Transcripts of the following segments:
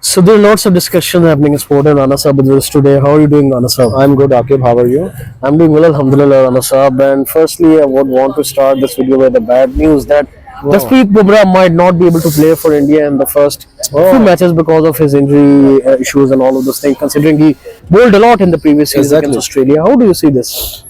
So there are lots of discussion happening in sport and Rana Saab with us today. How are you doing, Rana Saab? I'm good, Akib. How are you? I'm doing well, Alhamdulillah, Rana Saab. And firstly, I would want to start this video with the bad news that Wow. Jasprit Bumrah might not be able to play for India in the first few Oh, matches because of his injury issues and all of those things. Considering he bowled a lot in the previous series against exactly. Australia, how do you see this?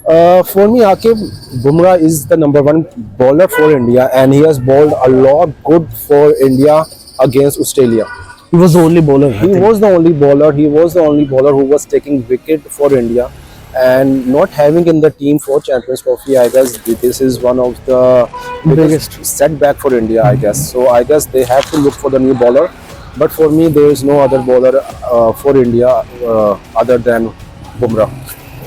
For me, Akib, Bumrah is the number one bowler for India, and he has bowled a lot good for India against Australia. He was the only bowler, I He think. was the only bowler. He was the only bowler who was taking wicket for India, and not having in the team for Champions Trophy. I guess this is one of the biggest Biggest. setback for India. I guess so. I guess they have to look for the new bowler. But for me, there is no other bowler for India other than Bumrah.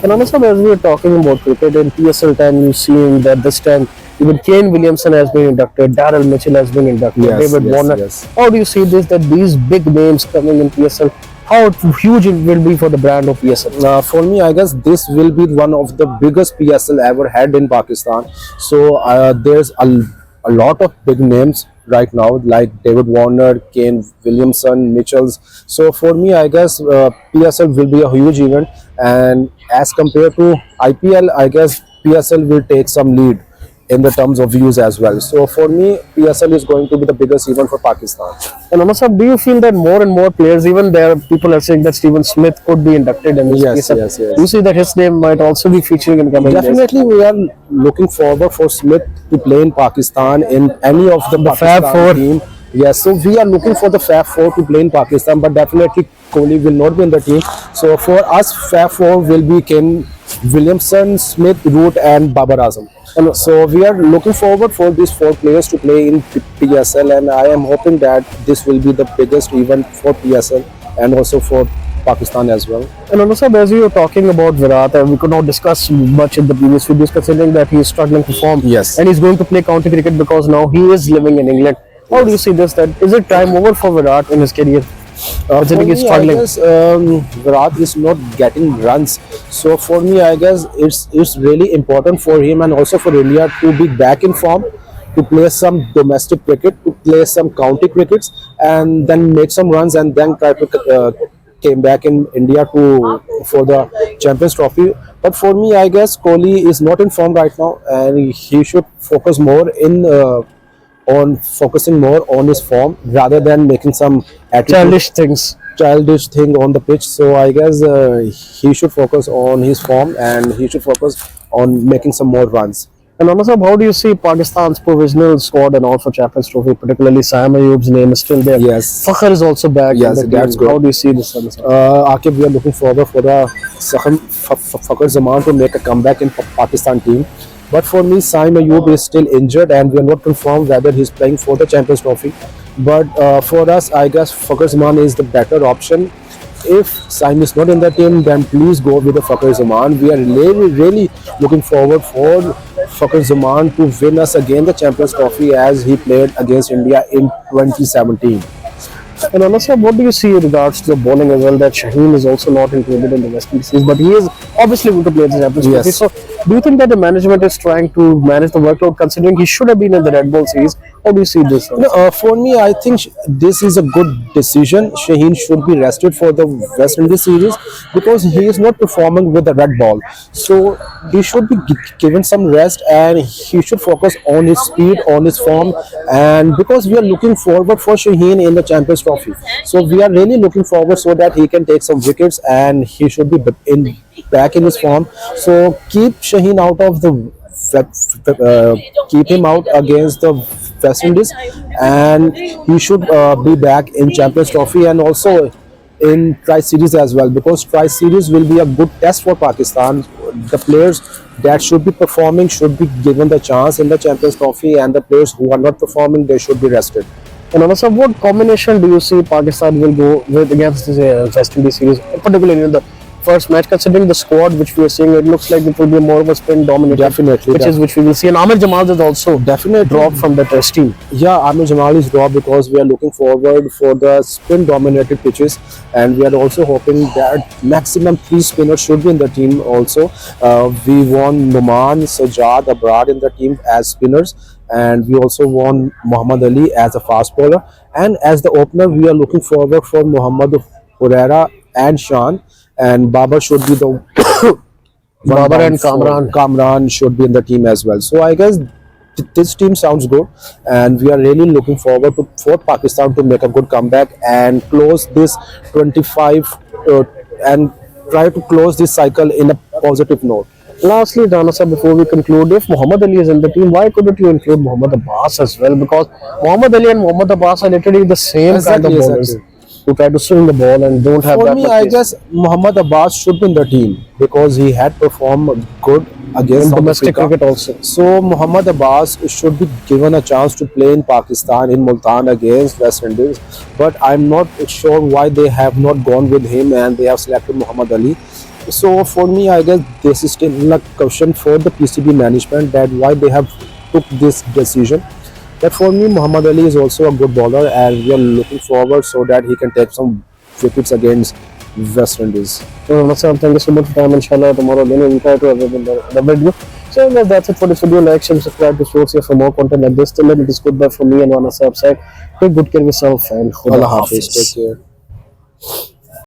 And honestly, as we were talking about cricket in PSL time, you've seen that this time even Kane Williamson has been inducted, Darrell Mitchell has been inducted, Yes, David yes, Warner. yes. How do you see this? That these big names coming in PSL, how huge it will be for the brand of PSL? For me, I guess this will be one of the biggest PSL ever had in Pakistan. So there's a lot of big names right now, like David Warner, Kane Williamson, Mitchells. So for me, I guess PSL will be a huge event, and as compared to IPL, I guess PSL will take some lead in the terms of views as well. So for me, PSL is going to be the biggest event for Pakistan. And honestly, do you feel that more and more players, even there, people are saying that Stephen Smith could be inducted in this Yes, PSL? yes, yes. Do you see that his name might also be featuring in coming days? Definitely, we are looking forward for Smith to play in Pakistan in any of the Fab Pakistan Four. team. Yes, so we are looking for the Fab Four to play in Pakistan, but definitely Kohli will not be in the team. So for us, Fab Four will be Ken Williamson, Smith, Root, and Babar Azam. And so we are looking forward for these four players to play in PSL, and I am hoping that this will be the biggest event for PSL and also for Pakistan as well. And also, as we were talking about Virat, we could not discuss much in the previous videos, considering that he is struggling to form. Yes. And he's going to play county cricket because now he is living in England. How do you see this? That is it time over for Virat in his career? For Considering he's me, I struggling. guess Virat is not getting runs. So for me, I guess it's really important for him and also for India to be back in form, to play some domestic cricket, to play some county crickets, and then make some runs and then try to came back in India to for the Champions Trophy. But for me, I guess Kohli is not in form right now, and he should focus more in. On focusing more on his form rather than making some attitude Childish things. childish thing on the pitch. So I guess he should focus on his form and he should focus on making some more runs. And also, how do you see Pakistan's provisional squad and also Champions Trophy, particularly Sam Ayub's name is still there. Yes. Fakhr is also back. Yes, in the that's team. good. How do you see this? Anasab? Akib, we are looking forward for the Fakhr Zaman to make a comeback in Pakistan team. But for me, Saim Ayub is still injured and we are not confirmed whether he's playing for the Champions Trophy. But for us, I guess Fakhr Zaman is the better option. If Saim is not in the team, then please go with the Fakhr Zaman. We are really looking forward for Fakhr Zaman to win us again the Champions Trophy as he played against India in 2017. And honestly, what do you see in regards to the bowling as well? That Shaheen is also not included in the West Indies series, but he is obviously going to play the Champions Trophy. Yes. So, do you think that the management is trying to manage the workload, considering he should have been in the Red Bull series? How do you see this? No, for me, I think this is a good decision. Shaheen should be rested for the West Indies series because he is not performing with the red ball. So he should be given some rest and he should focus on his speed, on his form. And because we are looking forward for Shaheen in the Champions Trophy, so we are really looking forward so that he can take some wickets and he should be back in his form. So keep Shaheen out of the keep him out against the West Indies, and he should be back in Champions Trophy and also in Tri Series as well, because Tri Series will be a good test for Pakistan. The players that should be performing should be given the chance in the Champions Trophy, and the players who are not performing, they should be rested. And also, what combination do you see Pakistan will go with against this West Indies series, particularly in the first match? Considering the squad which we are seeing, it looks like it will be more of a spin dominated, Definitely, which we will see. And Amir Jamal is also Definitely dropped from the test team. Yeah, Amir Jamal is dropped because we are looking forward for the spin-dominated pitches, and we are also hoping that maximum 3 spinners should be in the team also. We want Numan, Sajjad, Abrar in the team as spinners, and we also want Muhammad Ali as a fast bowler. And as the opener, we are looking forward for Muhammad Hurera and Shan, and Babar should be the one Babar down and for Kamran. Kamran should be in the team as well. So I guess this team sounds good, and we are really looking forward to for Pakistan to make a good comeback and close this 25 and try to close this cycle in a positive note. Lastly, Rana sir, before we conclude, if Muhammad Ali is in the team, why couldn't you include Muhammad Abbas as well? Because Muhammad Ali and Muhammad Abbas are literally the same kind of Exactly, bowlers exactly. who try to swing the ball and don't have For that me, much I pace. guess Muhammad Abbas should be in the team because he had performed good against In South domestic Africa. cricket also. So Muhammad Abbas should be given a chance to play in Pakistan in Multan against West Indies. But I'm not sure why they have not gone with him and they have selected Muhammad Ali. So for me, I guess this is still a question for the PCB management that why they have took this decision. But for me, Muhammad Ali is also a good bowler, and we are looking forward so that he can take some wickets against West Indies. So, Rana sir, thank you so much for time. Inshallah, tomorrow again we'll try to have the video. So, guys, that's it for this video. Like, share, subscribe to Source here for more content like this. Till then, it is goodbye from me and Rana sir side. Take good care of yourself and Khuda Allah Hafiz. Hafiz. Take care.